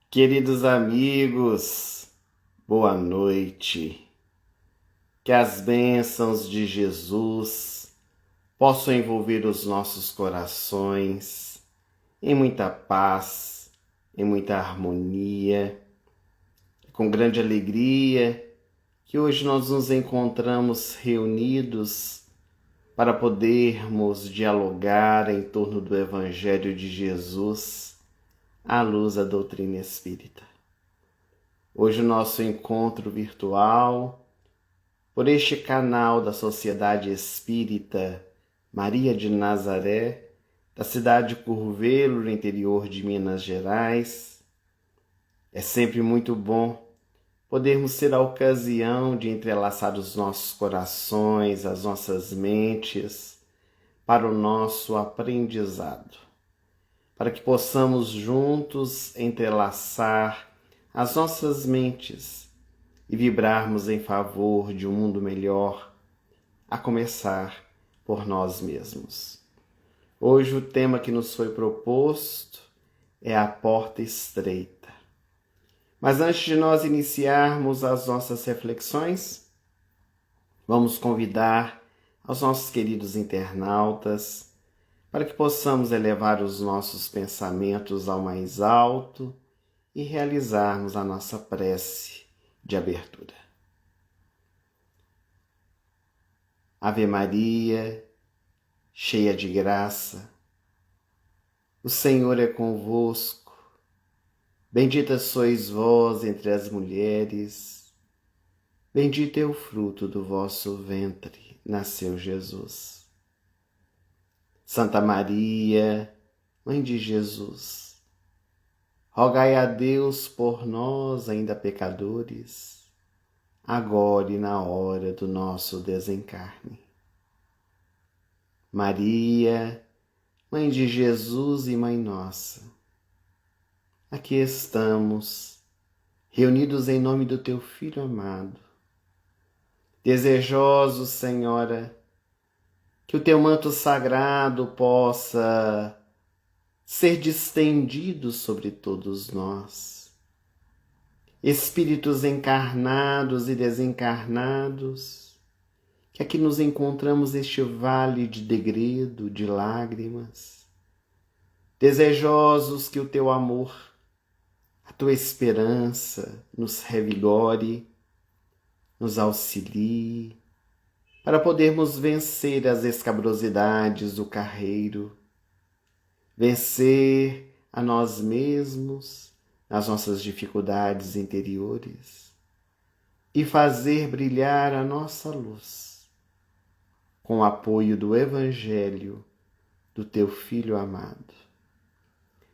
Queridos amigos, boa noite. Que as bênçãos de Jesus possam envolver os nossos corações em muita paz, em muita harmonia, com grande alegria que hoje nós nos encontramos reunidos para podermos dialogar em torno do Evangelho de Jesus à luz da doutrina espírita. Hoje o nosso encontro virtual, por este canal da Sociedade Espírita Maria de Nazaré, da cidade de Curvelo, no interior de Minas Gerais. É sempre muito bom podermos ter a ocasião de entrelaçar os nossos corações, as nossas mentes, para o nosso aprendizado, para que possamos juntos entrelaçar as nossas mentes e vibrarmos em favor de um mundo melhor, a começar por nós mesmos. Hoje o tema que nos foi proposto é a porta estreita. Mas antes de nós iniciarmos as nossas reflexões, vamos convidar aos nossos queridos internautas para que possamos elevar os nossos pensamentos ao mais alto e realizarmos a nossa prece de abertura. Ave Maria, cheia de graça, o Senhor é convosco. Bendita sois vós entre as mulheres, bendito é o fruto do vosso ventre, nasceu Jesus. Santa Maria, Mãe de Jesus, rogai a Deus por nós, ainda pecadores, agora e na hora do nosso desencarne. Maria, Mãe de Jesus e Mãe nossa, aqui estamos, reunidos em nome do Teu Filho amado, desejosos, Senhora, que o Teu manto sagrado possa ser distendido sobre todos nós, espíritos encarnados e desencarnados, que aqui nos encontramos neste vale de degredo, de lágrimas, desejosos que o Teu amor, a Tua esperança nos revigore, nos auxilie, para podermos vencer as escabrosidades do carreiro, vencer a nós mesmos, as nossas dificuldades interiores e fazer brilhar a nossa luz com o apoio do Evangelho do Teu Filho amado.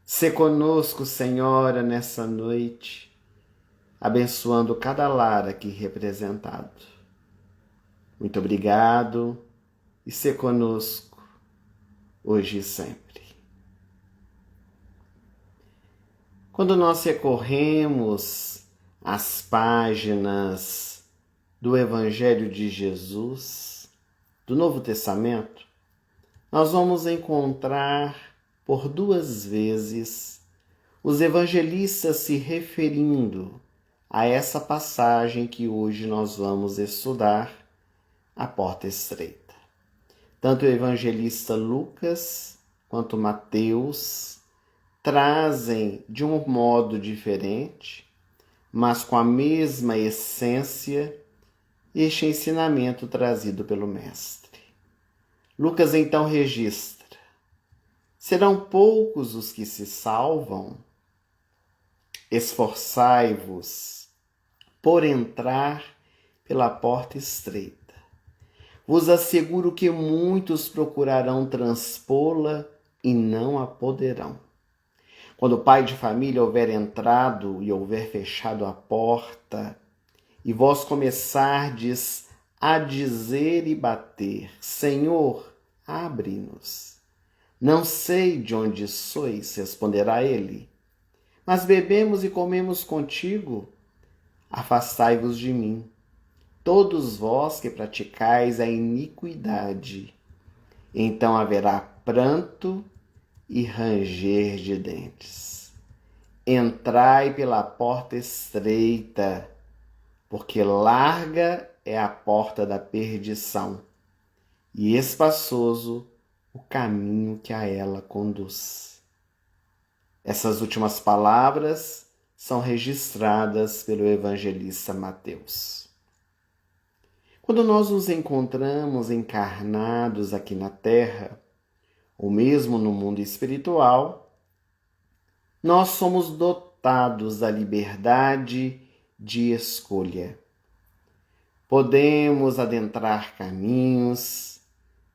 Sê conosco, Senhora, nessa noite, abençoando cada lar aqui representado. Muito obrigado e sê conosco hoje e sempre. Quando nós recorremos às páginas do Evangelho de Jesus, do Novo Testamento, nós vamos encontrar por 2 vezes os evangelistas se referindo a essa passagem que hoje nós vamos estudar, a porta estreita. Tanto o evangelista Lucas quanto Mateus trazem de um modo diferente, mas com a mesma essência, este ensinamento trazido pelo Mestre. Lucas então registra: serão poucos os que se salvam? Esforçai-vos por entrar pela porta estreita. Vos asseguro que muitos procurarão transpô-la e não a poderão. Quando o pai de família houver entrado e houver fechado a porta, e vós começardes a dizer e bater: Senhor, abre-nos. Não sei de onde sois, responderá ele, mas bebemos e comemos contigo. Afastai-vos de mim, todos vós que praticais a iniquidade. Então haverá pranto e ranger de dentes. Entrai pela porta estreita, porque larga é a porta da perdição, e espaçoso o caminho que a ela conduz. Essas últimas palavras são registradas pelo evangelista Mateus. Quando nós nos encontramos encarnados aqui na Terra, ou mesmo no mundo espiritual, nós somos dotados da liberdade de escolha. Podemos adentrar caminhos,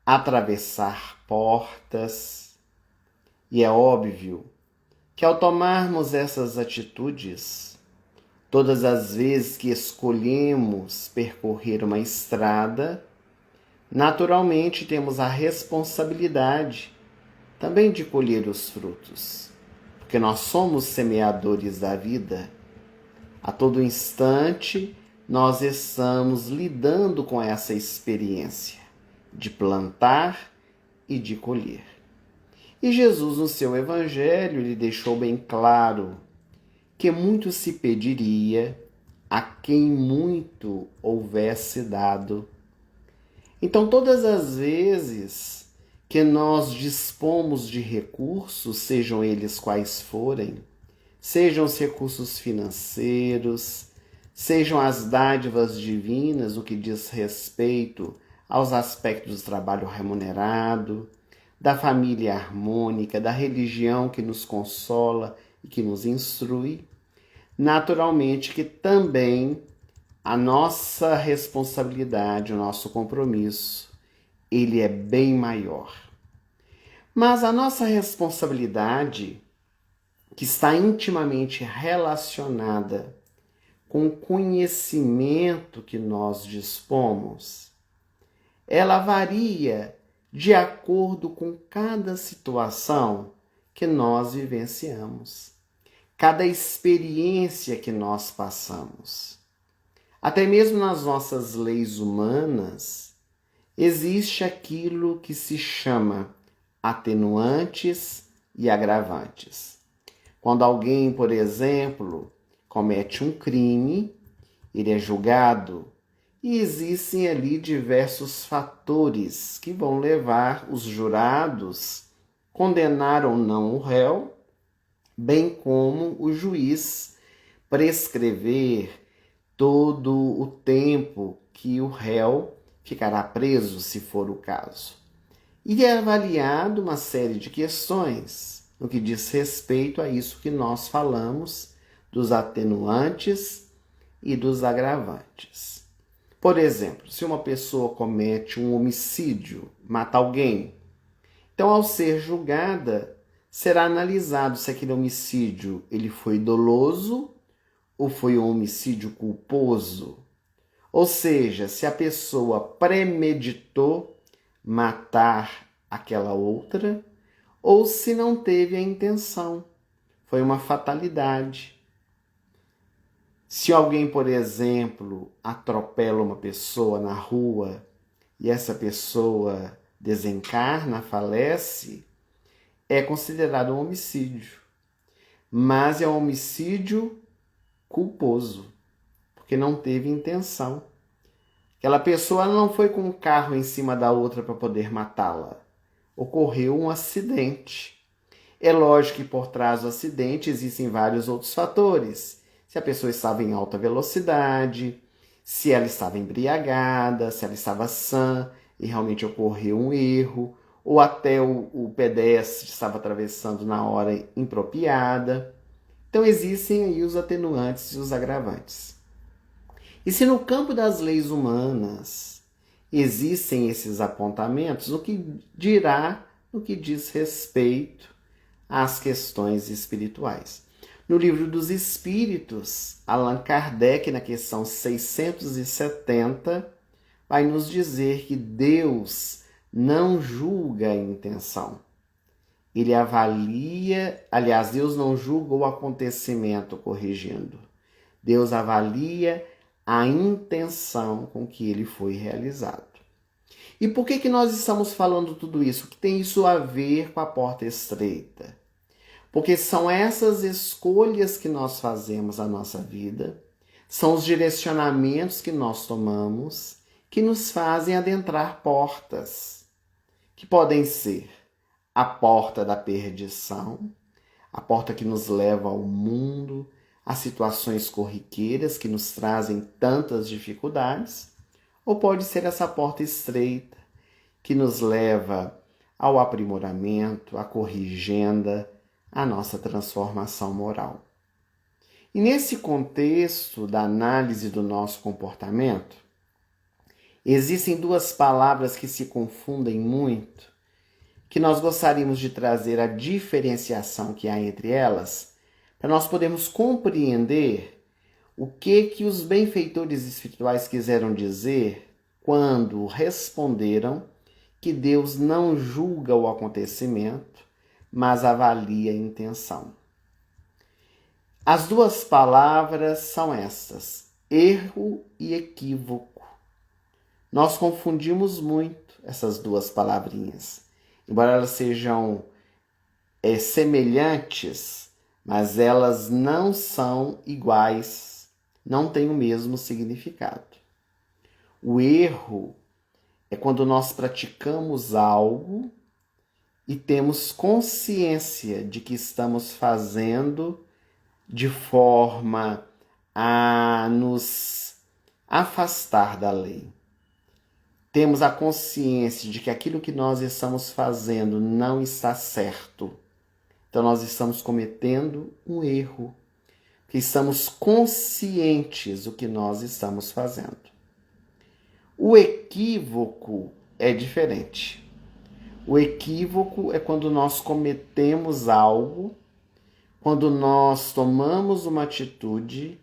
atravessar portas, e é óbvio que ao tomarmos essas atitudes, todas as vezes que escolhemos percorrer uma estrada, naturalmente temos a responsabilidade também de colher os frutos. Porque nós somos semeadores da vida. A todo instante, nós estamos lidando com essa experiência de plantar e de colher. E Jesus, no seu evangelho, lhe deixou bem claro que muito se pediria a quem muito houvesse dado. Então, todas as vezes que nós dispomos de recursos, sejam eles quais forem, sejam os recursos financeiros, sejam as dádivas divinas, o que diz respeito aos aspectos do trabalho remunerado, da família harmônica, da religião que nos consola e que nos instrui, naturalmente que também a nossa responsabilidade, o nosso compromisso, ele é bem maior. Mas a nossa responsabilidade, que está intimamente relacionada com o conhecimento que nós dispomos, ela varia de acordo com cada situação que nós vivenciamos, cada experiência que nós passamos. Até mesmo nas nossas leis humanas, existe aquilo que se chama atenuantes e agravantes. Quando alguém, por exemplo, comete um crime, ele é julgado e existem ali diversos fatores que vão levar os jurados a condenar ou não o réu, bem como o juiz prescrever todo o tempo que o réu ficará preso, se for o caso. E é avaliado uma série de questões no que diz respeito a isso que nós falamos dos atenuantes e dos agravantes. Por exemplo, se uma pessoa comete um homicídio, mata alguém, então ao ser julgada, será analisado se aquele homicídio ele foi doloso ou foi um homicídio culposo. Ou seja, se a pessoa premeditou matar aquela outra, ou se não teve a intenção, foi uma fatalidade. Se alguém, por exemplo, atropela uma pessoa na rua e essa pessoa desencarna, falece, é considerado um homicídio. Mas é um homicídio culposo, porque não teve intenção. Aquela pessoa não foi com um carro em cima da outra para poder matá-la. Ocorreu um acidente. É lógico que por trás do acidente existem vários outros fatores. Se a pessoa estava em alta velocidade, se ela estava embriagada, se ela estava sã e realmente ocorreu um erro, ou até o pedestre estava atravessando na hora impropriada. Então existem aí os atenuantes e os agravantes. E se no campo das leis humanas existem esses apontamentos, o que dirá no que diz respeito às questões espirituais? No Livro dos Espíritos, Allan Kardec, na questão 670, vai nos dizer que Deus não julga a intenção. Ele avalia, aliás, Deus não julga o acontecimento, corrigindo. Deus avalia a intenção com que ele foi realizado. E por que nós estamos falando tudo isso? O que tem isso a ver com a porta estreita? Porque são essas escolhas que nós fazemos na nossa vida, são os direcionamentos que nós tomamos que nos fazem adentrar portas, que podem ser a porta da perdição, a porta que nos leva ao mundo, a situações corriqueiras que nos trazem tantas dificuldades, ou pode ser essa porta estreita que nos leva ao aprimoramento, à corrigenda, à nossa transformação moral. E nesse contexto da análise do nosso comportamento, existem duas palavras que se confundem muito, que nós gostaríamos de trazer a diferenciação que há entre elas, para nós podermos compreender o que os benfeitores espirituais quiseram dizer quando responderam que Deus não julga o acontecimento, mas avalia a intenção. As duas palavras são estas: erro e equívoco. Nós confundimos muito essas duas palavrinhas. Embora elas sejam semelhantes, mas elas não são iguais, não têm o mesmo significado. O erro é quando nós praticamos algo e temos consciência de que estamos fazendo de forma a nos afastar da lei. Temos a consciência de que aquilo que nós estamos fazendo não está certo. Então nós estamos cometendo um erro, que estamos conscientes do que nós estamos fazendo. O equívoco é diferente. O equívoco é quando nós cometemos algo, quando nós tomamos uma atitude,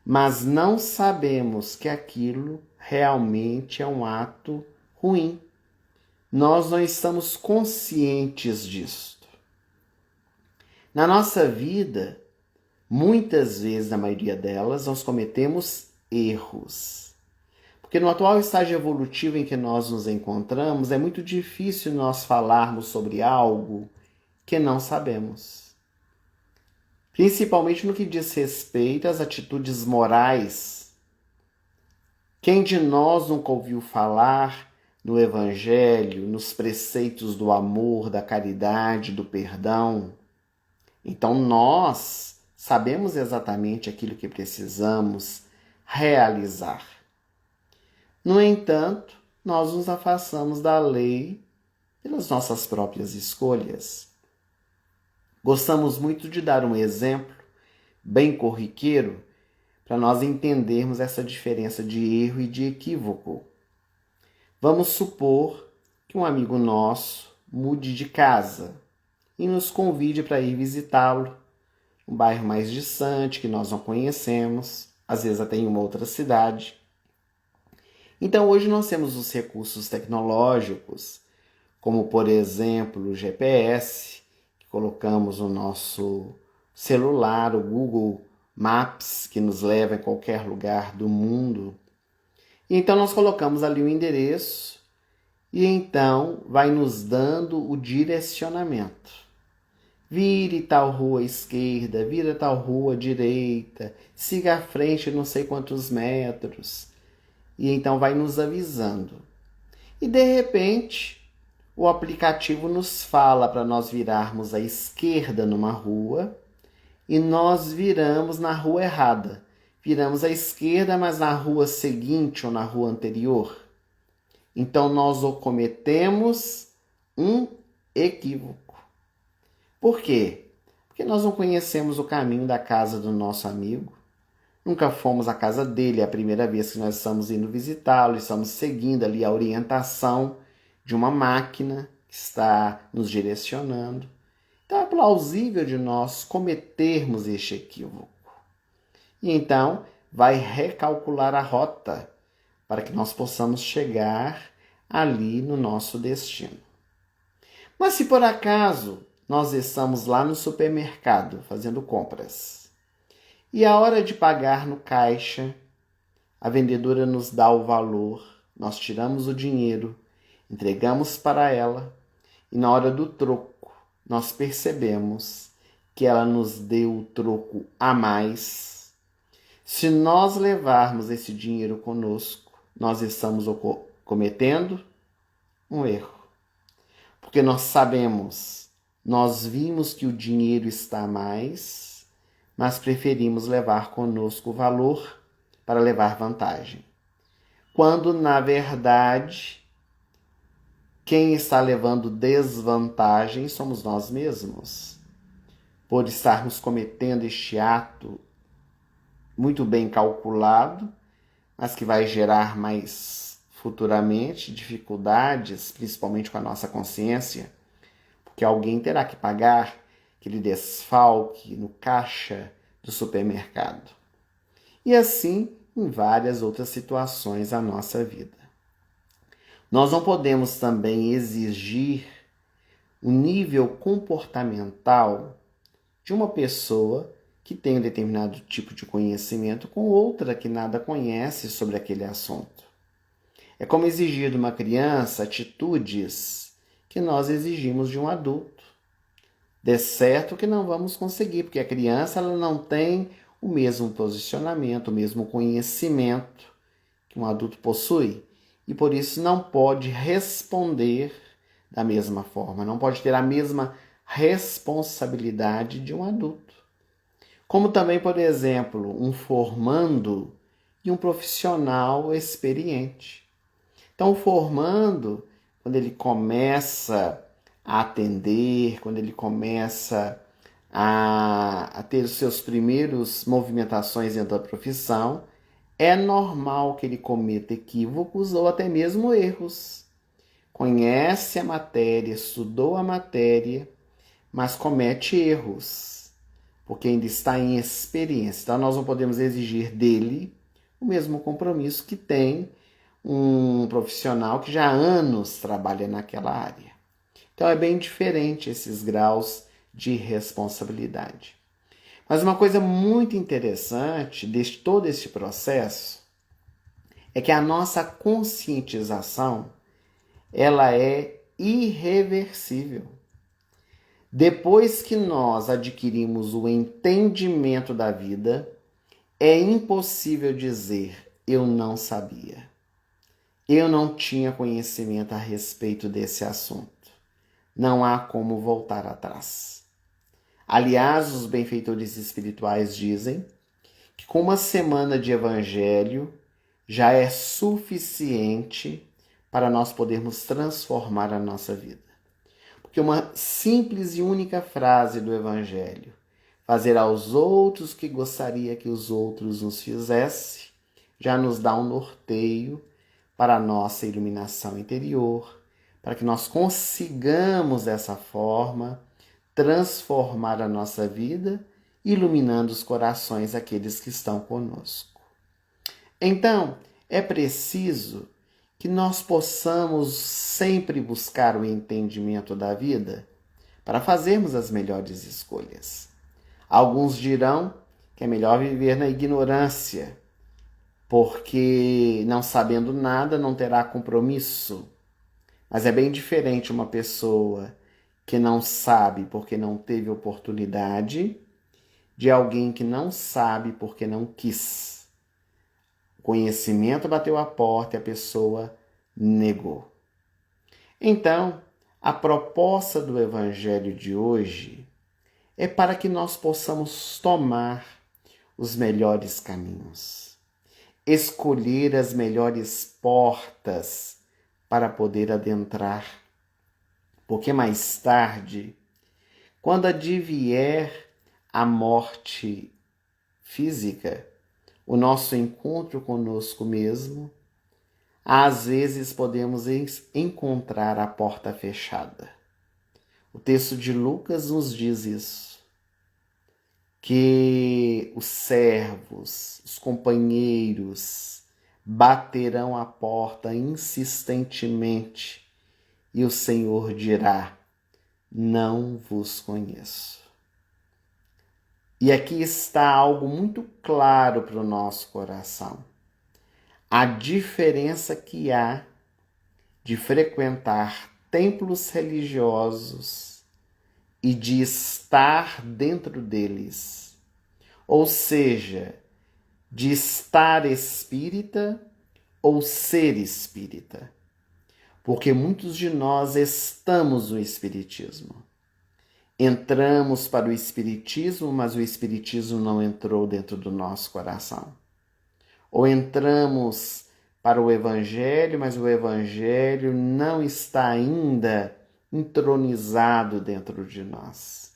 mas não sabemos que aquilo realmente é um ato ruim. Nós não estamos conscientes disto. Na nossa vida, muitas vezes, na maioria delas, nós cometemos erros. Porque no atual estágio evolutivo em que nós nos encontramos, é muito difícil nós falarmos sobre algo que não sabemos. Principalmente no que diz respeito às atitudes morais. Quem de nós nunca ouviu falar no Evangelho, nos preceitos do amor, da caridade, do perdão? Então nós sabemos exatamente aquilo que precisamos realizar. No entanto, nós nos afastamos da lei pelas nossas próprias escolhas. Gostamos muito de dar um exemplo bem corriqueiro para nós entendermos essa diferença de erro e de equívoco. Vamos supor que um amigo nosso mude de casa e nos convide para ir visitá-lo, um bairro mais distante que nós não conhecemos, às vezes até em uma outra cidade. Então hoje nós temos os recursos tecnológicos, como por exemplo o GPS, que colocamos no nosso celular, o Google Maps, que nos leva em qualquer lugar do mundo. E então nós colocamos ali o endereço e então vai nos dando o direcionamento. Vire tal rua à esquerda, vira tal rua à direita, siga à frente não sei quantos metros. E então vai nos avisando. E de repente, o aplicativo nos fala para nós virarmos à esquerda numa rua e nós viramos na rua errada. Viramos à esquerda, mas na rua seguinte ou na rua anterior. Então nós cometemos um equívoco. Por quê? Porque nós não conhecemos o caminho da casa do nosso amigo. Nunca fomos à casa dele, é a primeira vez que nós estamos indo visitá-lo, estamos seguindo ali a orientação de uma máquina que está nos direcionando. Então é plausível de nós cometermos este equívoco. E então vai recalcular a rota para que nós possamos chegar ali no nosso destino. Mas se por acaso nós estamos lá no supermercado fazendo compras e a hora de pagar no caixa, a vendedora nos dá o valor, nós tiramos o dinheiro, entregamos para ela e na hora do troco nós percebemos que ela nos dê o troco a mais. Se nós levarmos esse dinheiro conosco, nós estamos cometendo um erro. Porque nós sabemos, nós vimos que o dinheiro está a mais, mas preferimos levar conosco o valor para levar vantagem. Quando, na verdade, quem está levando desvantagem somos nós mesmos, por estarmos cometendo este ato muito bem calculado, mas que vai gerar mais futuramente dificuldades, principalmente com a nossa consciência, porque alguém terá que pagar aquele desfalque no caixa do supermercado. E assim em várias outras situações da nossa vida. Nós não podemos também exigir um nível comportamental de uma pessoa que tem um determinado tipo de conhecimento com outra que nada conhece sobre aquele assunto. É como exigir de uma criança atitudes que nós exigimos de um adulto. De certo que não vamos conseguir, porque a criança ela não tem o mesmo posicionamento, o mesmo conhecimento que um adulto possui. E por isso não pode responder da mesma forma, não pode ter a mesma responsabilidade de um adulto. Como também, por exemplo, um formando e um profissional experiente. Então, o formando, quando ele começa a atender, quando ele começa a ter os seus primeiros movimentações dentro da profissão, é normal que ele cometa equívocos ou até mesmo erros. Conhece a matéria, estudou a matéria, mas comete erros, porque ainda está em experiência. Então, nós não podemos exigir dele o mesmo compromisso que tem um profissional que já há anos trabalha naquela área. Então, é bem diferente esses graus de responsabilidade. Mas uma coisa muito interessante de todo este processo é que a nossa conscientização ela é irreversível. Depois que nós adquirimos o entendimento da vida, é impossível dizer eu não sabia. Eu não tinha conhecimento a respeito desse assunto. Não há como voltar atrás. Aliás, os benfeitores espirituais dizem que com uma semana de evangelho já é suficiente para nós podermos transformar a nossa vida. Porque uma simples e única frase do evangelho, fazer aos outros o que gostaria que os outros nos fizessem, já nos dá um norteio para a nossa iluminação interior, para que nós consigamos dessa forma transformar a nossa vida, iluminando os corações daqueles que estão conosco. Então, é preciso que nós possamos sempre buscar o entendimento da vida para fazermos as melhores escolhas. Alguns dirão que é melhor viver na ignorância, porque não sabendo nada não terá compromisso. Mas é bem diferente uma pessoa que não sabe porque não teve oportunidade de alguém que não sabe porque não quis. O conhecimento bateu a porta e a pessoa negou. Então, a proposta do Evangelho de hoje é para que nós possamos tomar os melhores caminhos, escolher as melhores portas para poder adentrar. Porque mais tarde, quando advier a morte física, o nosso encontro conosco mesmo, às vezes podemos encontrar a porta fechada. O texto de Lucas nos diz isso, que os servos, os companheiros, baterão a porta insistentemente e o Senhor dirá: não vos conheço. E aqui está algo muito claro para o nosso coração. A diferença que há de frequentar templos religiosos e de estar dentro deles. Ou seja, de estar espírita ou ser espírita. Porque muitos de nós estamos no espiritismo. Entramos para o espiritismo, mas o espiritismo não entrou dentro do nosso coração. Ou entramos para o evangelho, mas o evangelho não está ainda entronizado dentro de nós.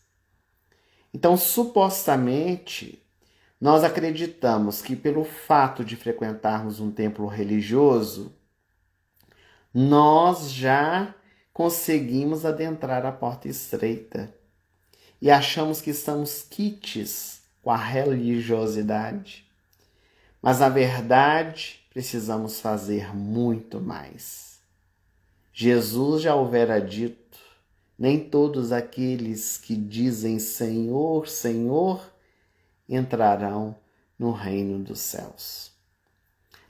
Então, supostamente, nós acreditamos que pelo fato de frequentarmos um templo religioso, nós já conseguimos adentrar a porta estreita e achamos que estamos quites com a religiosidade. Mas, na verdade, precisamos fazer muito mais. Jesus já houvera dito: nem todos aqueles que dizem Senhor, Senhor, entrarão no reino dos céus.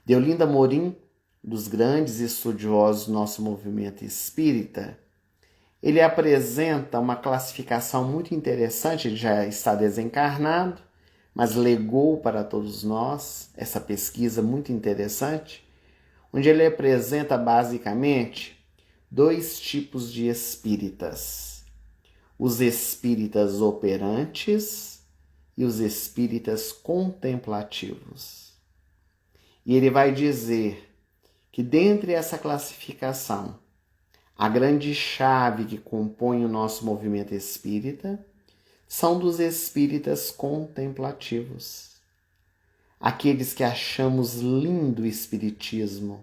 Deolinda Amorim, dos grandes estudiosos do nosso movimento espírita, ele apresenta uma classificação muito interessante. Ele já está desencarnado, mas legou para todos nós essa pesquisa muito interessante, onde ele apresenta basicamente 2 tipos de espíritas: os espíritas operantes e os espíritas contemplativos. E ele vai dizer que dentre essa classificação, a grande chave que compõe o nosso movimento espírita são dos espíritas contemplativos. Aqueles que achamos lindo o espiritismo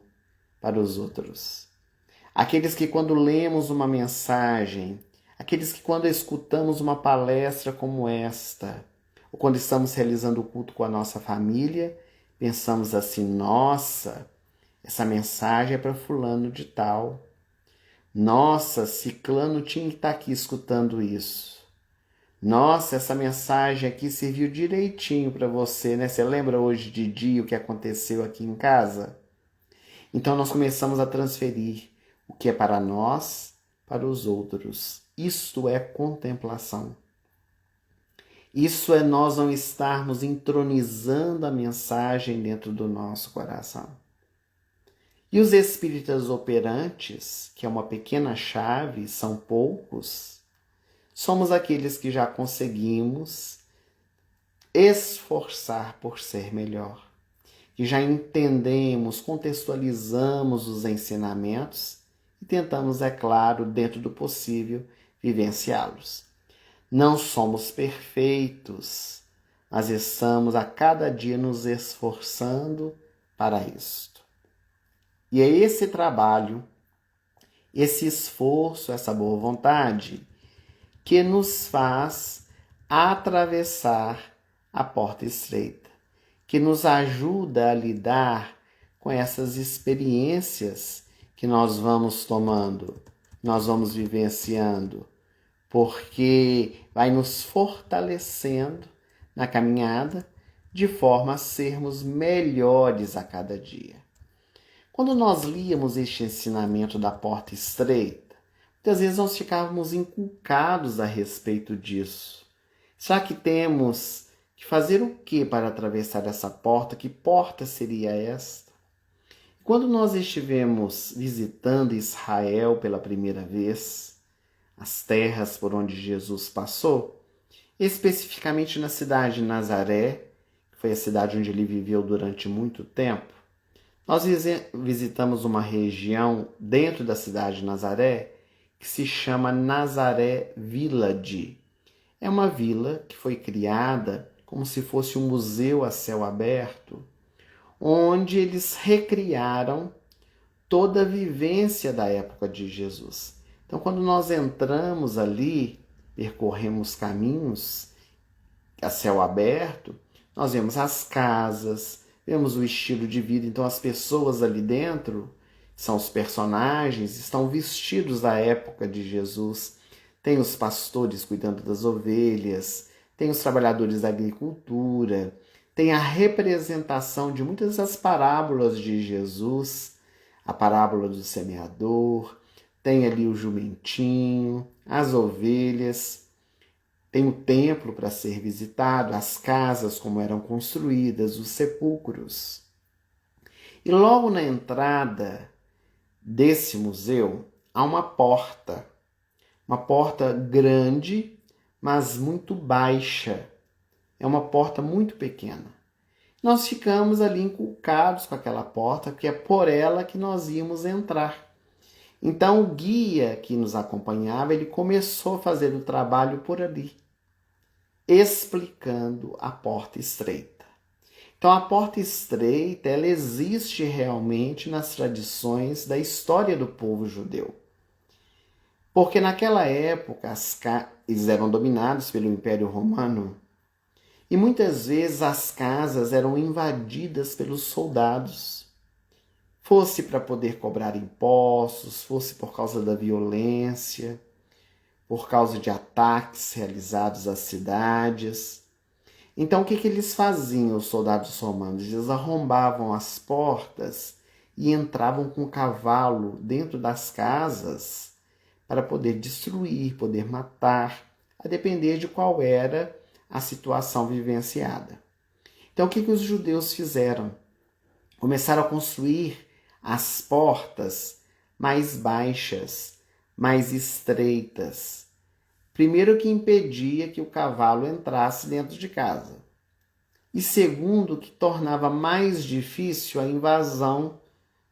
para os outros. Aqueles que quando lemos uma mensagem, aqueles que quando escutamos uma palestra como esta, ou quando estamos realizando o culto com a nossa família, pensamos assim: nossa, essa mensagem é para fulano de tal. Nossa, ciclano tinha que estar aqui escutando isso. Nossa, essa mensagem aqui serviu direitinho para você, né? Você lembra hoje de dia o que aconteceu aqui em casa? Então nós começamos a transferir o que é para nós, para os outros. Isto é contemplação. Isso é nós não estarmos entronizando a mensagem dentro do nosso coração. E os espíritas operantes, que é uma pequena chave, são poucos, somos aqueles que já conseguimos esforçar por ser melhor, que já entendemos, contextualizamos os ensinamentos e tentamos, é claro, dentro do possível, vivenciá-los. Não somos perfeitos, mas estamos a cada dia nos esforçando para isto. E é esse trabalho, esse esforço, essa boa vontade que nos faz atravessar a porta estreita, que nos ajuda a lidar com essas experiências que nós vamos tomando, nós vamos vivenciando, porque vai nos fortalecendo na caminhada de forma a sermos melhores a cada dia. Quando nós líamos este ensinamento da porta estreita, muitas vezes nós ficávamos inculcados a respeito disso. Será que temos que fazer o que para atravessar essa porta? Que porta seria esta? Quando nós estivemos visitando Israel pela primeira vez, as terras por onde Jesus passou, especificamente na cidade de Nazaré, que foi a cidade onde ele viveu durante muito tempo, nós visitamos uma região dentro da cidade de Nazaré que se chama Nazaré Village. É uma vila que foi criada como se fosse um museu a céu aberto, onde eles recriaram toda a vivência da época de Jesus. Então, quando nós entramos ali, percorremos caminhos a céu aberto, nós vemos as casas, vemos o estilo de vida. Então as pessoas ali dentro, são os personagens, estão vestidos da época de Jesus. Tem os pastores cuidando das ovelhas, tem os trabalhadores da agricultura, tem a representação de muitas das parábolas de Jesus, a parábola do semeador, tem ali o jumentinho, as ovelhas. tem o templo para ser visitado, as casas como eram construídas, os sepulcros. E logo na entrada desse museu há uma porta grande, mas muito baixa. É uma porta muito pequena. Nós ficamos ali inculcados com aquela porta, porque é por ela que nós íamos entrar. Então o guia que nos acompanhava, ele começou a fazer o trabalho por ali, explicando a porta estreita. Então a porta estreita, ela existe realmente nas tradições da história do povo judeu. Porque naquela época eles eram dominados pelo Império Romano e muitas vezes as casas eram invadidas pelos soldados. Fosse para poder cobrar impostos, fosse por causa da violência, por causa de ataques realizados às cidades. Então o que eles faziam, os soldados romanos? Eles arrombavam as portas e entravam com o cavalo dentro das casas para poder destruir, poder matar, a depender de qual era a situação vivenciada. Então o que os judeus fizeram? Começaram a construir as portas mais baixas, mais estreitas. Primeiro, que impedia que o cavalo entrasse dentro de casa. E segundo, que tornava mais difícil a invasão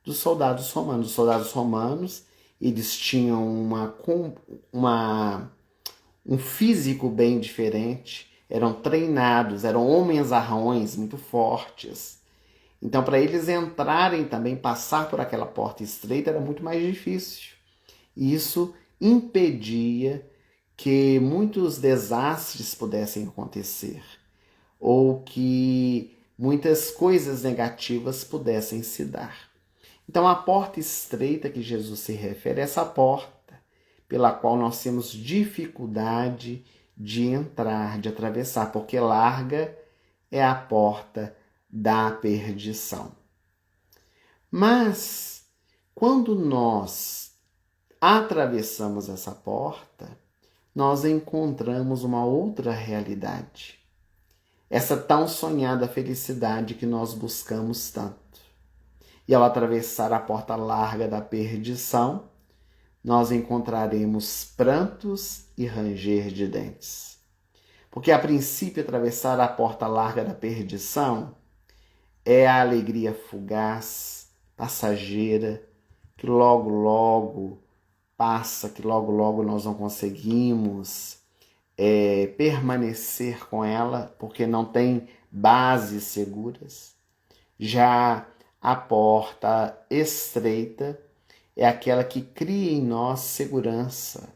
dos soldados romanos. Os soldados romanos, eles tinham um físico bem diferente, eram treinados, eram homens-arrões muito fortes. Então, para eles entrarem também, passar por aquela porta estreita, era muito mais difícil. E isso impedia que muitos desastres pudessem acontecer, ou que muitas coisas negativas pudessem se dar. Então, a porta estreita que Jesus se refere é essa porta pela qual nós temos dificuldade de entrar, de atravessar, porque larga é a porta da perdição. Mas, quando nós atravessamos essa porta, nós encontramos uma outra realidade. Essa tão sonhada felicidade que nós buscamos tanto. E ao atravessar a porta larga da perdição, nós encontraremos prantos e ranger de dentes. Porque, a princípio, atravessar a porta larga da perdição é a alegria fugaz, passageira, que logo, logo passa, que logo, logo nós não conseguimos permanecer com ela, porque não tem bases seguras. Já a porta estreita é aquela que cria em nós segurança,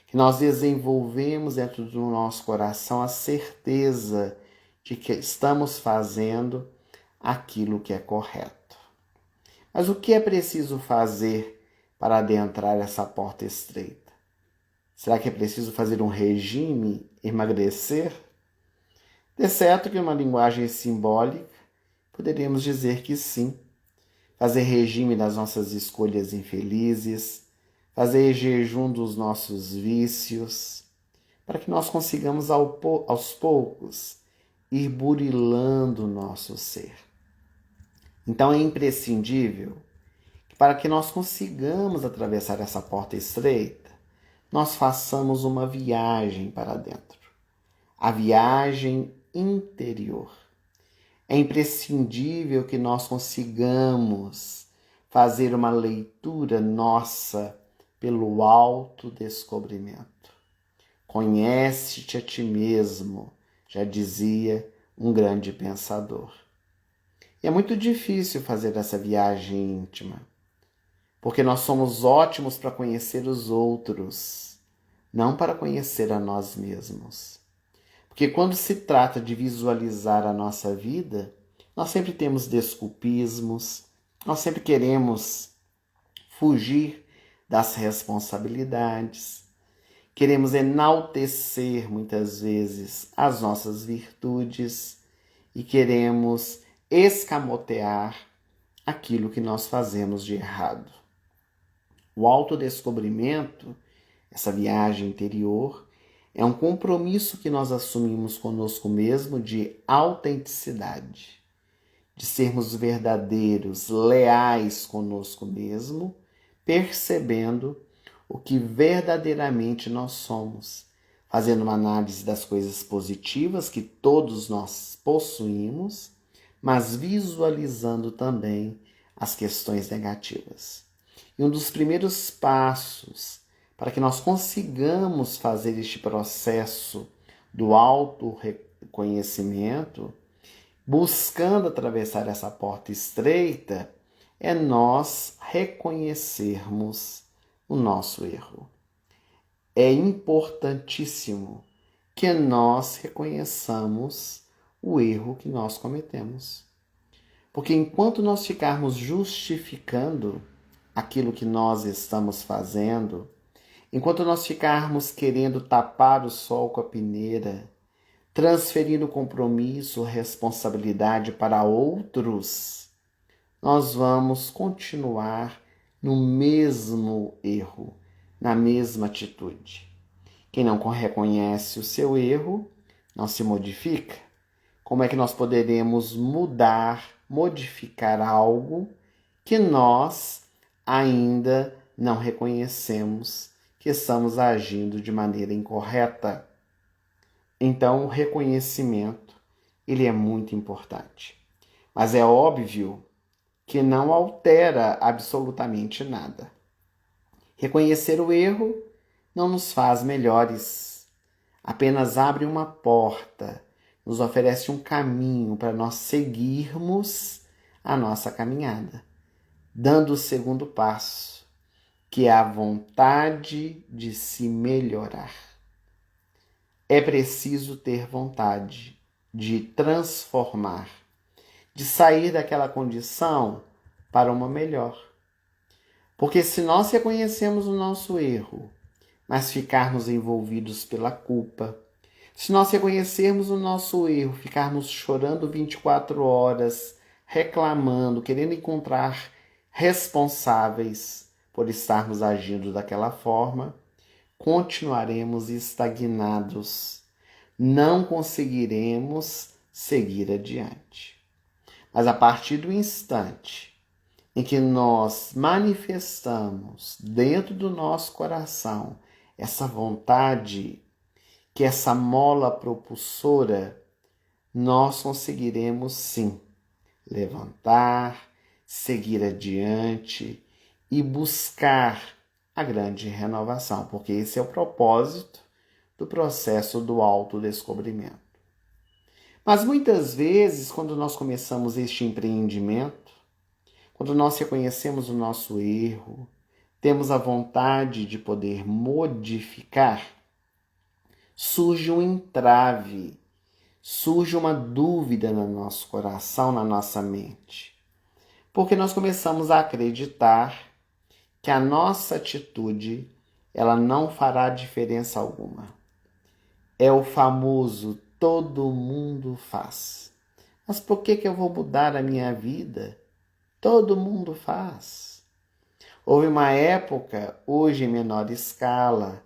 que nós desenvolvemos dentro do nosso coração a certeza de que estamos fazendo aquilo que é correto. Mas o que é preciso fazer para adentrar essa porta estreita? Será que é preciso fazer um regime, emagrecer? De certo que uma linguagem simbólica, poderíamos dizer que sim. Fazer regime das nossas escolhas infelizes, fazer jejum dos nossos vícios, para que nós consigamos aos poucos ir burilando o nosso ser. Então é imprescindível que, para que nós consigamos atravessar essa porta estreita, nós façamos uma viagem para dentro, a viagem interior. É imprescindível que nós consigamos fazer uma leitura nossa pelo autodescobrimento. Conhece-te a ti mesmo, já dizia um grande pensador. E é muito difícil fazer essa viagem íntima, porque nós somos ótimos para conhecer os outros, não para conhecer a nós mesmos. Porque quando se trata de visualizar a nossa vida, nós sempre temos desculpismos, nós sempre queremos fugir das responsabilidades, queremos enaltecer muitas vezes as nossas virtudes e queremos escamotear aquilo que nós fazemos de errado. O autodescobrimento, essa viagem interior, É um compromisso que nós assumimos conosco mesmo de autenticidade, de sermos verdadeiros, leais conosco mesmo, percebendo o que verdadeiramente nós somos, fazendo uma análise das coisas positivas que todos nós possuímos, mas visualizando também as questões negativas. E um dos primeiros passos para que nós consigamos fazer este processo do auto-reconhecimento, buscando atravessar essa porta estreita, é nós reconhecermos o nosso erro. É importantíssimo que nós reconheçamos o erro que nós cometemos. Porque enquanto nós ficarmos justificando aquilo que nós estamos fazendo, enquanto nós ficarmos querendo tapar o sol com a peneira, transferindo compromisso, responsabilidade para outros, nós vamos continuar no mesmo erro, na mesma atitude. Quem não reconhece o seu erro, não se modifica. Como é que nós poderemos mudar, modificar algo que nós ainda não reconhecemos que estamos agindo de maneira incorreta? Então, o reconhecimento, ele é muito importante. Mas é óbvio que não altera absolutamente nada. Reconhecer o erro não nos faz melhores, apenas abre uma porta, nos oferece um caminho para nós seguirmos a nossa caminhada, dando o segundo passo, que é a vontade de se melhorar. É preciso ter vontade de transformar, de sair daquela condição para uma melhor. Porque se nós reconhecemos o nosso erro, mas ficarmos envolvidos pela culpa, se nós reconhecermos o nosso erro, ficarmos chorando 24 horas, reclamando, querendo encontrar responsáveis por estarmos agindo daquela forma, continuaremos estagnados, não conseguiremos seguir adiante. Mas a partir do instante em que nós manifestamos dentro do nosso coração essa vontade, que essa mola propulsora, nós conseguiremos sim levantar, seguir adiante e buscar a grande renovação, porque esse é o propósito do processo do autodescobrimento. Mas muitas vezes, quando nós começamos este empreendimento, quando nós reconhecemos o nosso erro, temos a vontade de poder modificar, surge um entrave, surge uma dúvida no nosso coração, na nossa mente. Porque nós começamos a acreditar que a nossa atitude, ela não fará diferença alguma. É o famoso todo mundo faz. Mas por que eu vou mudar a minha vida? Todo mundo faz. Houve uma época, hoje em menor escala,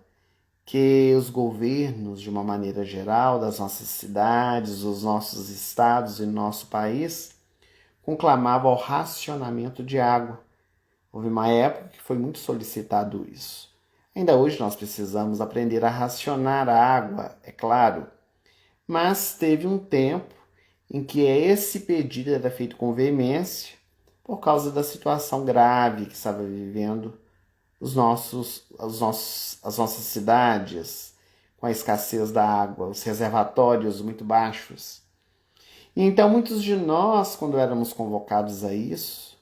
que os governos, de uma maneira geral, das nossas cidades, dos nossos estados e nosso país, conclamavam o racionamento de água. Houve uma época que foi muito solicitado isso. Ainda hoje nós precisamos aprender a racionar a água, é claro, mas teve um tempo em que esse pedido era feito com veemência por causa da situação grave que estava vivendo as nossas cidades, com a escassez da água, os reservatórios muito baixos. E então muitos de nós, quando éramos convocados a isso,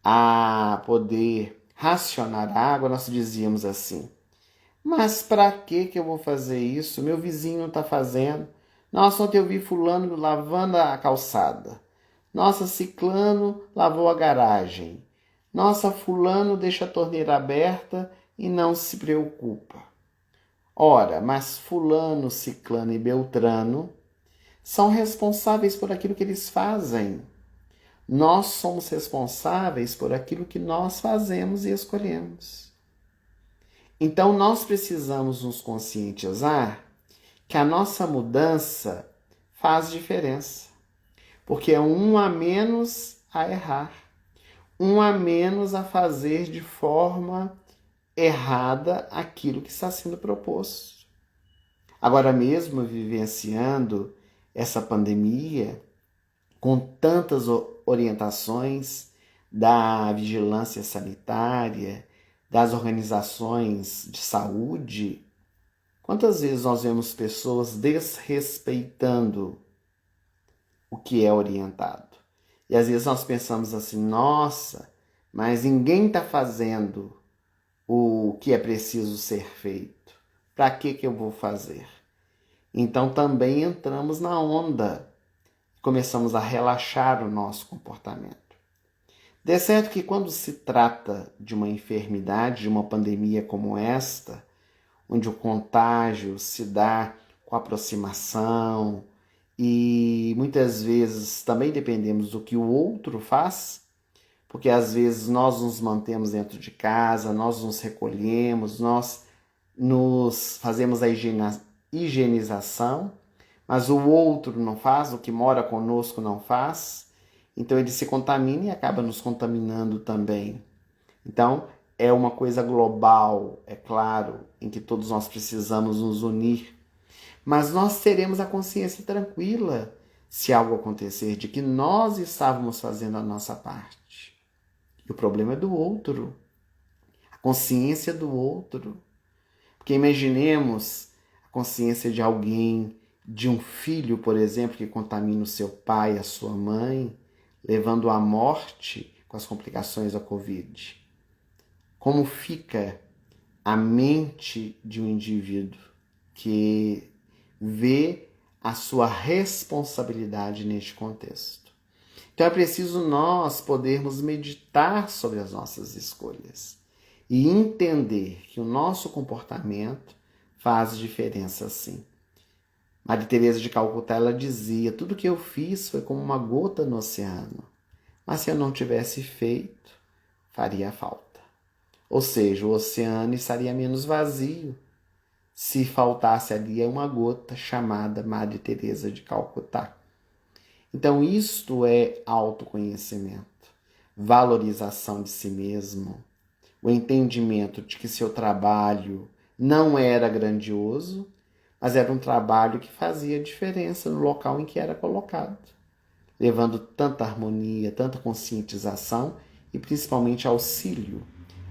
a poder racionar a água, nós dizíamos assim: mas para que eu vou fazer isso? Meu vizinho está fazendo. Nossa, ontem eu vi fulano lavando a calçada. Nossa, ciclano lavou a garagem. Nossa, fulano deixa a torneira aberta e não se preocupa. Ora, mas fulano, ciclano e beltrano são responsáveis por aquilo que eles fazem. Nós somos responsáveis por aquilo que nós fazemos e escolhemos. Então, nós precisamos nos conscientizar que a nossa mudança faz diferença, porque é um a menos a errar, um a menos a fazer de forma errada aquilo que está sendo proposto. Agora mesmo, vivenciando essa pandemia, com tantas orientações da vigilância sanitária, das organizações de saúde, quantas vezes nós vemos pessoas desrespeitando o que é orientado? E às vezes nós pensamos assim, nossa, mas ninguém está fazendo o que é preciso ser feito. Para que eu vou fazer? Então também entramos na onda, começamos a relaxar o nosso comportamento. De certo que quando se trata de uma enfermidade, de uma pandemia como esta, onde o contágio se dá com aproximação e muitas vezes também dependemos do que o outro faz, porque às vezes nós nos mantemos dentro de casa, nós nos recolhemos, nós nos fazemos a higienização, mas o outro não faz, o que mora conosco não faz, então ele se contamina e acaba nos contaminando também. Então é uma coisa global, é claro, em que todos nós precisamos nos unir, mas nós teremos a consciência tranquila se algo acontecer, de que nós estávamos fazendo a nossa parte. E o problema é do outro, a consciência do outro. Porque imaginemos a consciência de alguém, de um filho, por exemplo, que contamina o seu pai, a sua mãe, levando à morte com as complicações da Covid. Como fica a mente de um indivíduo que vê a sua responsabilidade neste contexto? Então é preciso nós podermos meditar sobre as nossas escolhas e entender que o nosso comportamento faz diferença sim. Maria Teresa de Calcutá, ela dizia, tudo que eu fiz foi como uma gota no oceano, mas se eu não tivesse feito, faria falta. Ou seja, o oceano estaria menos vazio se faltasse ali uma gota chamada Maria Teresa de Calcutá. Então isto é autoconhecimento, valorização de si mesmo, o entendimento de que seu trabalho não era grandioso, mas era um trabalho que fazia diferença no local em que era colocado, levando tanta harmonia, tanta conscientização e principalmente auxílio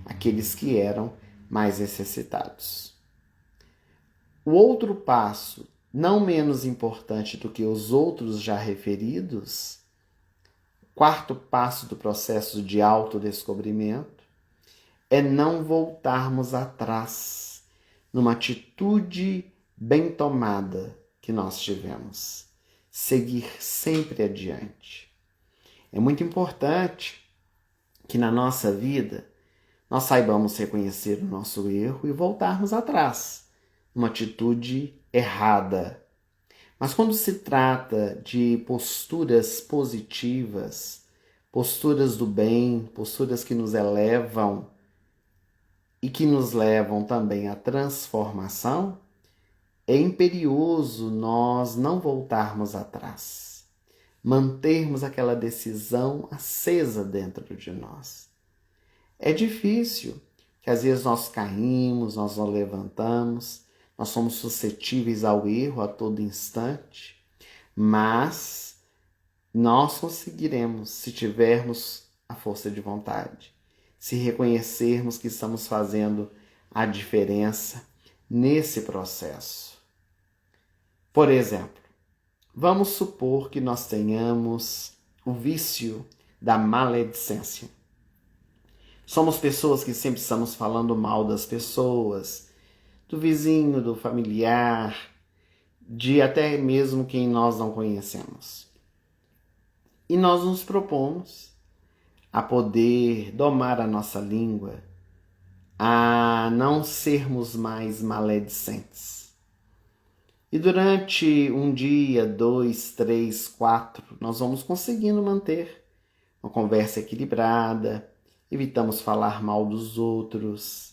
àqueles que eram mais necessitados. O outro passo, não menos importante do que os outros já referidos, quarto passo do processo de autodescobrimento, é não voltarmos atrás numa atitude bem tomada que nós tivemos. Seguir sempre adiante. É muito importante que na nossa vida nós saibamos reconhecer o nosso erro e voltarmos atrás numa atitude errada. Mas quando se trata de posturas positivas, posturas do bem, posturas que nos elevam e que nos levam também à transformação, é imperioso nós não voltarmos atrás, mantermos aquela decisão acesa dentro de nós. É difícil, que às vezes nós caímos, nós nos levantamos, nós somos suscetíveis ao erro a todo instante, mas nós conseguiremos se tivermos a força de vontade, se reconhecermos que estamos fazendo a diferença nesse processo. Por exemplo, vamos supor que nós tenhamos o vício da maledicência. Somos pessoas que sempre estamos falando mal das pessoas, do vizinho, do familiar, de até mesmo quem nós não conhecemos. E nós nos propomos a poder domar a nossa língua, a não sermos mais maledicentes. E durante um dia, 2, 3, 4, nós vamos conseguindo manter uma conversa equilibrada, evitamos falar mal dos outros,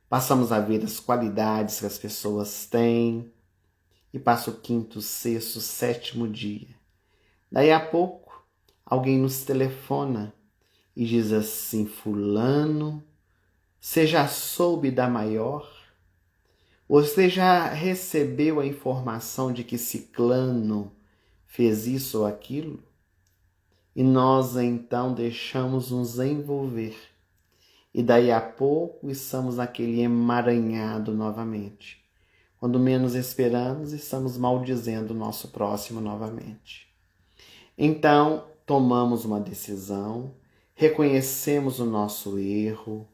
passamos a ver as qualidades que as pessoas têm e passa o quinto, sexto, sétimo dia. Daí a pouco, alguém nos telefona e diz assim: fulano, você já soube da maior? Você já recebeu a informação de que ciclano fez isso ou aquilo? E nós então deixamos nos envolver. E daí a pouco estamos naquele emaranhado novamente. Quando menos esperamos, estamos maldizendo o nosso próximo novamente. Então, tomamos uma decisão, reconhecemos o nosso erro,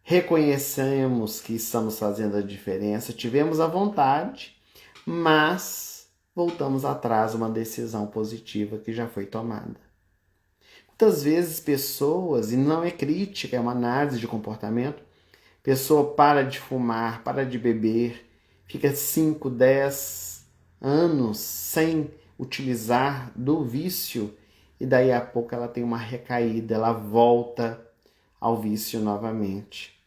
reconhecemos que estamos fazendo a diferença, tivemos a vontade, mas voltamos atrás uma decisão positiva que já foi tomada. Muitas vezes pessoas, e não é crítica, é uma análise de comportamento, pessoa para de fumar, para de beber, fica 5, 10 anos sem utilizar do vício e daí a pouco ela tem uma recaída, ela volta ao vício novamente.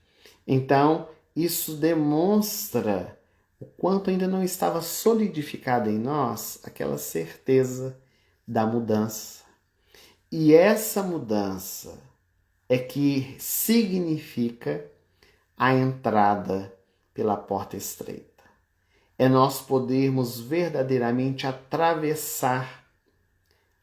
Então, isso demonstra o quanto ainda não estava solidificada em nós aquela certeza da mudança. E essa mudança é que significa a entrada pela porta estreita. É nós podermos verdadeiramente atravessar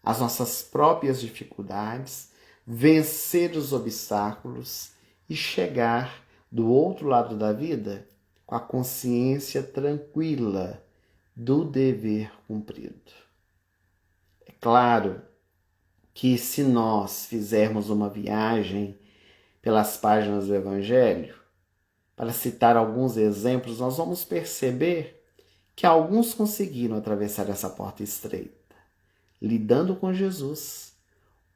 as nossas próprias dificuldades, vencer os obstáculos e chegar do outro lado da vida com a consciência tranquila do dever cumprido. É claro que se nós fizermos uma viagem pelas páginas do Evangelho, para citar alguns exemplos, nós vamos perceber que alguns conseguiram atravessar essa porta estreita, lidando com Jesus.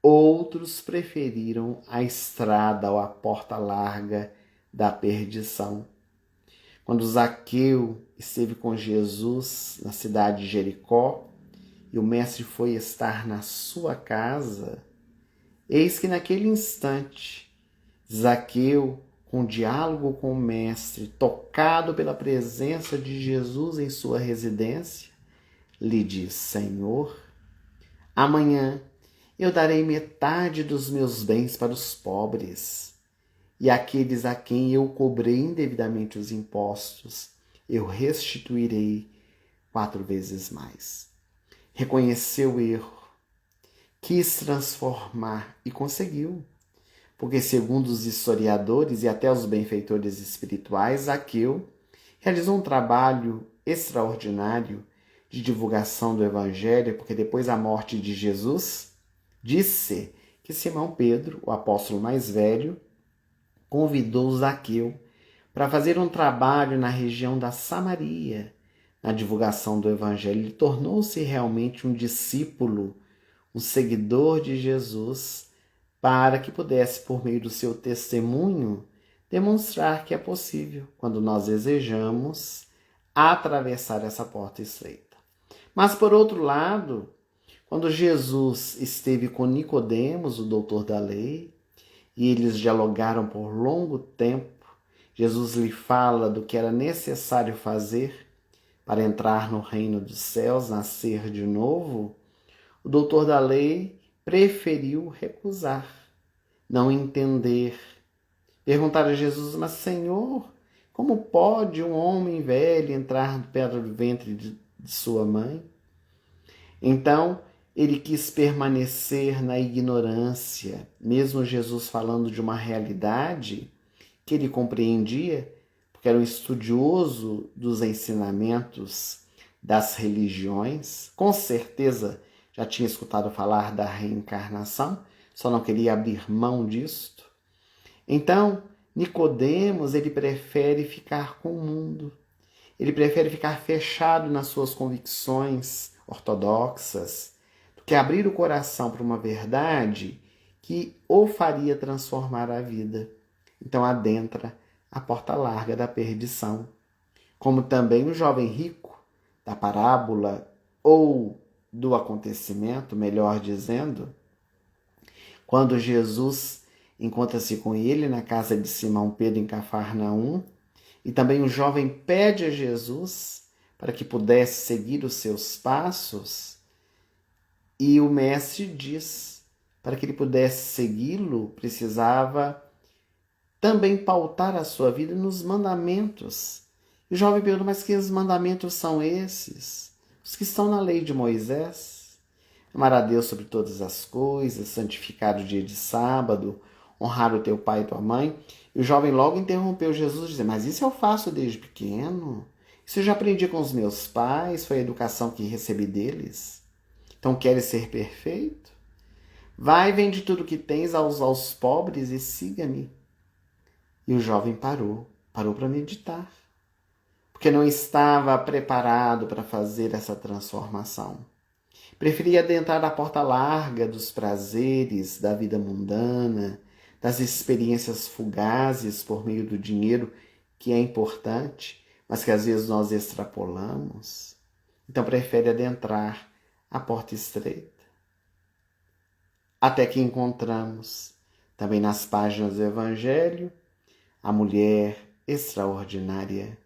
Outros preferiram a estrada ou a porta larga da perdição. Quando Zaqueu esteve com Jesus na cidade de Jericó e o mestre foi estar na sua casa, eis que naquele instante Zaqueu, com diálogo com o mestre, tocado pela presença de Jesus em sua residência, lhe diz: Senhor, amanhã eu darei metade dos meus bens para os pobres, e aqueles a quem eu cobrei indevidamente os impostos, eu restituirei 4 vezes mais. Reconheceu o erro, quis transformar e conseguiu. Porque, segundo os historiadores e até os benfeitores espirituais, Zaqueu realizou um trabalho extraordinário de divulgação do Evangelho, porque depois da morte de Jesus, disse que Simão Pedro, o apóstolo mais velho, convidou Zaqueu para fazer um trabalho na região da Samaria, na divulgação do Evangelho. Ele tornou-se realmente um discípulo, um seguidor de Jesus, para que pudesse, por meio do seu testemunho, demonstrar que é possível, quando nós desejamos, atravessar essa porta estreita. Mas, por outro lado, quando Jesus esteve com Nicodemos, o doutor da lei, e eles dialogaram por longo tempo, Jesus lhe fala do que era necessário fazer para entrar no reino dos céus, nascer de novo. O doutor da lei preferiu recusar, não entender. Perguntar a Jesus: mas Senhor, como pode um homem velho entrar pelo ventre de sua mãe? Então, ele quis permanecer na ignorância, mesmo Jesus falando de uma realidade que ele compreendia, porque era um estudioso dos ensinamentos das religiões, com certeza já tinha escutado falar da reencarnação, só não queria abrir mão disto. Então, Nicodemos, ele prefere ficar com o mundo. Ele prefere ficar fechado nas suas convicções ortodoxas do que abrir o coração para uma verdade que o faria transformar a vida. Então adentra a porta larga da perdição. Como também o jovem rico da parábola ou do acontecimento, melhor dizendo, quando Jesus encontra-se com ele na casa de Simão Pedro em Cafarnaum, e também o jovem pede a Jesus para que pudesse seguir os seus passos. E o mestre diz, para que ele pudesse segui-lo, precisava também pautar a sua vida nos mandamentos. E o jovem pergunta, mas que mandamentos são esses? Os que estão na lei de Moisés? Amar a Deus sobre todas as coisas, santificar o dia de sábado, honrar o teu pai e tua mãe. E o jovem logo interrompeu Jesus, dizendo, mas isso eu faço desde pequeno. Isso eu já aprendi com os meus pais, foi a educação que recebi deles. Então queres ser perfeito? Vai, vende tudo que tens aos pobres e siga-me. E o jovem parou para meditar, porque não estava preparado para fazer essa transformação. Preferia adentrar a porta larga dos prazeres da vida mundana, das experiências fugazes por meio do dinheiro, que é importante, mas que às vezes nós extrapolamos. Então prefere adentrar a porta estreita. Até que encontramos, também nas páginas do Evangelho, a mulher extraordinária,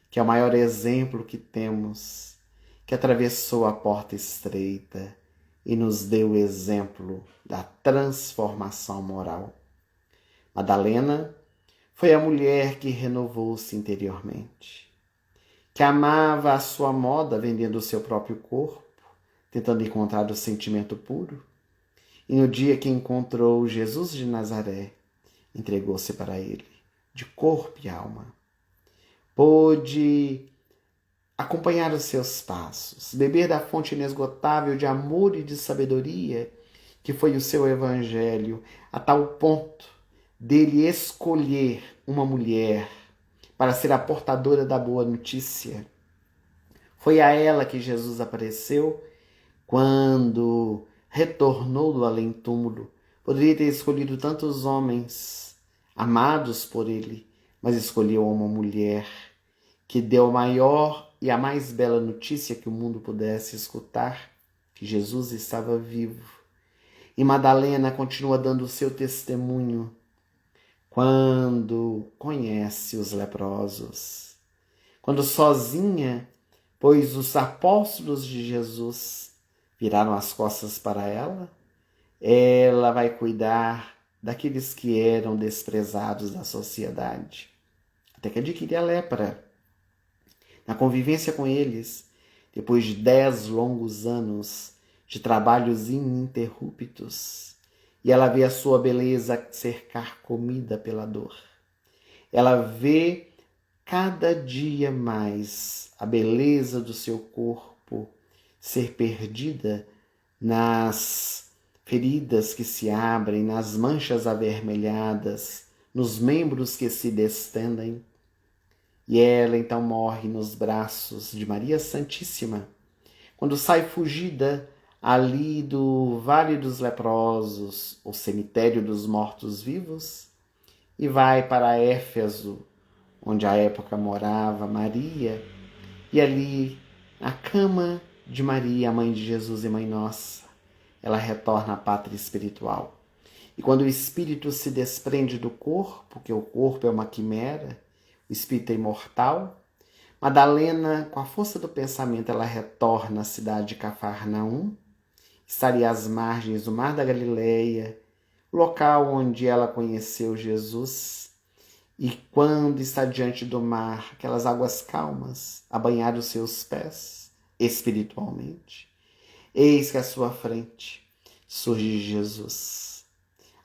que é o maior exemplo que temos, que atravessou a porta estreita e nos deu o exemplo da transformação moral. Madalena foi a mulher que renovou-se interiormente, que amava a sua moda vendendo o seu próprio corpo, tentando encontrar o sentimento puro, e no dia que encontrou Jesus de Nazaré, entregou-se para ele, de corpo e alma. Pôde acompanhar os seus passos, beber da fonte inesgotável de amor e de sabedoria, que foi o seu evangelho, a tal ponto dele escolher uma mulher para ser a portadora da boa notícia. Foi a ela que Jesus apareceu quando retornou do além-túmulo. Poderia ter escolhido tantos homens amados por ele, mas escolheu uma mulher que deu a maior e a mais bela notícia que o mundo pudesse escutar, que Jesus estava vivo. E Madalena continua dando o seu testemunho quando conhece os leprosos, quando sozinha, pois os apóstolos de Jesus viraram as costas para ela vai cuidar daqueles que eram desprezados da sociedade, até que adquire a lepra. Na convivência com eles, depois de 10 longos anos de trabalhos ininterruptos, e ela vê a sua beleza ser carcomida pela dor. Ela vê cada dia mais a beleza do seu corpo ser perdida nas feridas que se abrem, nas manchas avermelhadas, nos membros que se destendem. E ela então morre nos braços de Maria Santíssima, quando sai fugida ali do Vale dos Leprosos, o cemitério dos mortos-vivos, e vai para Éfeso, onde à época morava Maria, e ali, na cama de Maria, mãe de Jesus e mãe nossa, ela retorna à pátria espiritual. E quando o espírito se desprende do corpo, que o corpo é uma quimera, o espírito é imortal, Madalena, com a força do pensamento, ela retorna à cidade de Cafarnaum, estaria às margens do Mar da Galileia, local onde ela conheceu Jesus. E quando está diante do mar, aquelas águas calmas a banhar os seus pés espiritualmente, eis que à sua frente surge Jesus,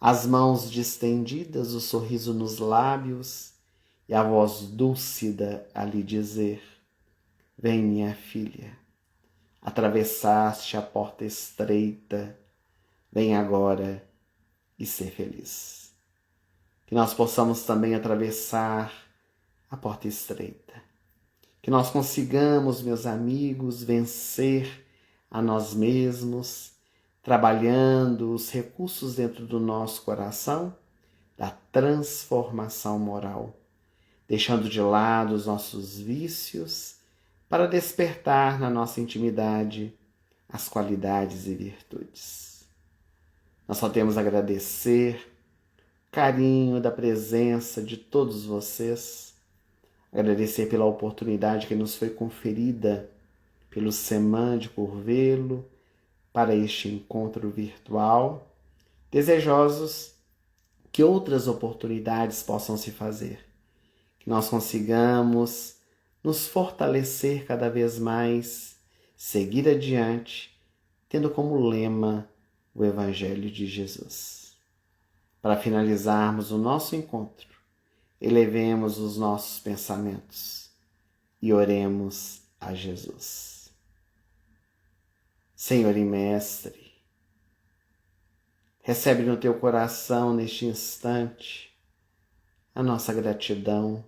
as mãos distendidas, o sorriso nos lábios e a voz dúlcida a lhe dizer: vem, minha filha, atravessaste a porta estreita, vem agora e ser feliz. Que nós possamos também atravessar a porta estreita. Que nós consigamos, meus amigos, vencer a nós mesmos, trabalhando os recursos dentro do nosso coração da transformação moral, deixando de lado os nossos vícios para despertar na nossa intimidade as qualidades e virtudes. Nós só temos a agradecer o carinho da presença de todos vocês, agradecer pela oportunidade que nos foi conferida pelo SEMAN de Curvelo para este encontro virtual, desejosos que outras oportunidades possam se fazer, que nós consigamos nos fortalecer cada vez mais, seguir adiante, tendo como lema o Evangelho de Jesus. Para finalizarmos o nosso encontro, elevemos os nossos pensamentos e oremos a Jesus. Senhor e Mestre, recebe no teu coração neste instante a nossa gratidão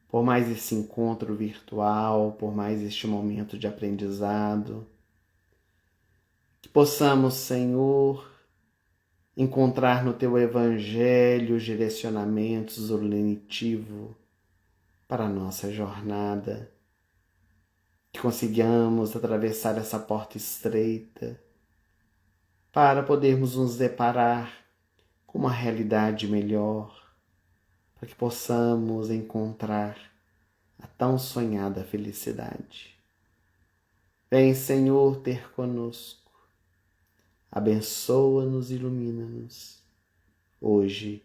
por mais esse encontro virtual, por mais este momento de aprendizado. Que possamos, Senhor, encontrar no teu Evangelho os direcionamentos, o lenitivo para a nossa jornada. Que consigamos atravessar essa porta estreita para podermos nos deparar com uma realidade melhor, para que possamos encontrar a tão sonhada felicidade. Vem, Senhor, ter conosco. Abençoa-nos e ilumina-nos, hoje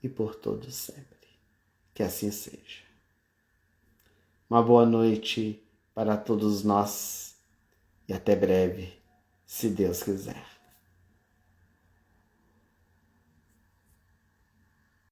e por todo sempre. Que assim seja. Uma boa noite para todos nós e até breve, se Deus quiser.